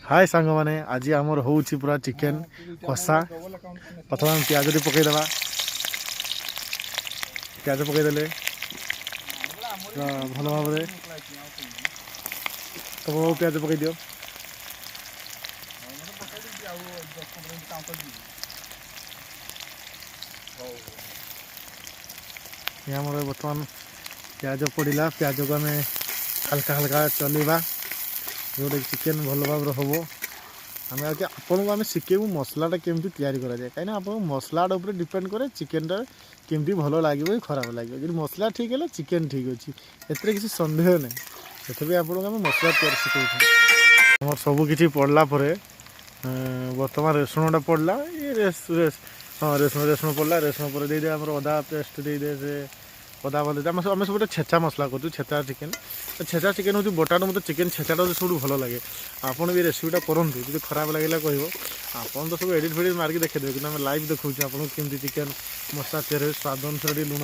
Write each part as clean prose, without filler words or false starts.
हाय सांग मैंने आज आमर हो पूरा चिकेन कषा प्रथम आम प्याज पकईदे प्याज पकईदे भल भाव तुम प्याज पकई दियो आमर बर्तमान प्याज पड़ा प्याज को आम हल्का हल्का चलवा जोटा चिकेन भल भाव हम आम आगे आपन को आम शिखेबू मसलाटा केमती तैयारी करा जाए कहीं आप मसलाटा उपर डिपेंड करे चिकेनटा केमती भल लगे खराब लगे जब मसला ठीक है चिकेन ठीक अच्छी एत किसी सन्देह ना से आपको आम मसला तैयारी शिखा आम सबकि पड़ला बर्तमान रेसुणटा पड़ा ये हाँ रेसुण पड़ा रेसुण पर दे आम अदा पेस्ट दे से अदा बल आम सब छेचा मसला करूँ छेचा चिकेन तो छेचा चिकेन हूँ बटाट मतलब चिकेन छेचाटा सब भल लगे आपड़ भी रेसिपीटा करूँ जो खराब लगे कह आप तो सब एडिट फेडिट मार्क देखिए कि आम लाइव देखा आपको केमती चिकेन मसला तैयारी स्वाद अनुसार लुण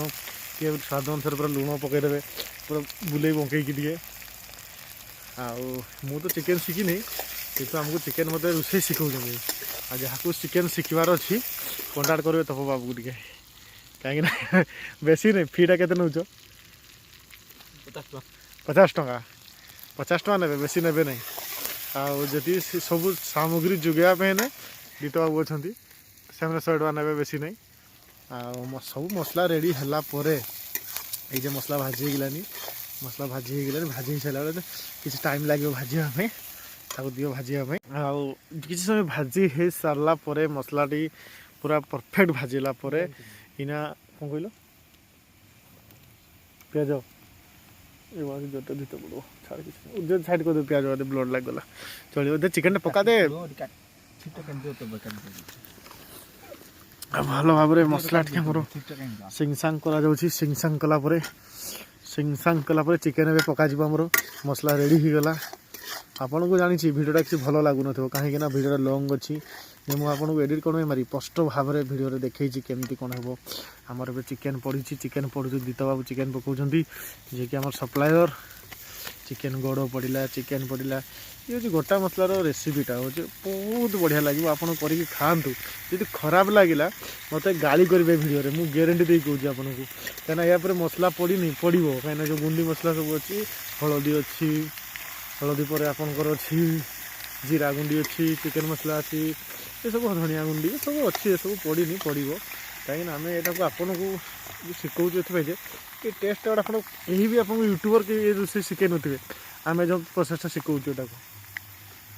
किए स्वाद अनुसार पूरा लुण पकईदे पूरा बुले बंकई मु तो चिकेन शिखिनी कितु आमको चिकेन मत रोसे शिखा जहाँ चिकेन शिखबार अच्छी कंटाक्ट करेंगे तप बाबू टे कहीं बेसी नहीं फीटा के नौ 50 टका 50 टका ने बेसी ने नहीं आदि सब सामग्री जोगाइवाई ने दीत बाबू अच्छा से 100 टका ने बेसी नहीं सब मसला रेडी है ये मसला भाजी गलानी मसला भाजी भाजी सारा किसी टाइम लगे भाजवाई दियो भाजवाई कि समय भाजी हो सारा मसलाटी पूरा परफेक्ट भाजला इना कौन कहल प्याज ये जोटे दीते पड़ो छाड़ साइड कर दे प्याज ब्लड लगला चलो चिकेन पका दे भल भाव मसला टी मोर सिंगसांग सिंगसांग कलापर सिंगसांग कलापर चिकेन पका मोर मसला रेडी हो गला आपन को जानी भिडियोटा किसी भल लगुन कहीं भिडियो लंग अच्छी मुझे एडिट कौन मारी स्पष्ट भाव में भिडियो देखी केमती कौन हम आमर चिकेन पड़ी चिकेन पड़ू दीत बाबू चिकेन पकाउं जी कि आम सप्लायर चिकेन गोड़ पड़ा चिकेन पड़ा ये हूँ गोटा मसलार रेसिपीटा हूँ बहुत बढ़िया लगे आपड़ कर खातु जी खराब लगे मत गाड़ी करेंगे भिडियो मुझे ग्यारंटी दे कौन आपको कहीं या मसला पड़नी पड़ो कहीं जो गुंडी मसला सब अच्छी हलदी अच्छी हलदी पर आपंकर अच्छी जीरा गुंडी अच्छी चिकेन मसला अच्छी ये सब धनिया गुंडी सब अच्छी ये सब पड़नी पड़ो कहीं आम यहाँ आपन को शिखाऊ ये टेस्ट आप भी आप यूट्यूबर के रोसे शिखे थे आम जो प्रोसेसटा शिखाऊ।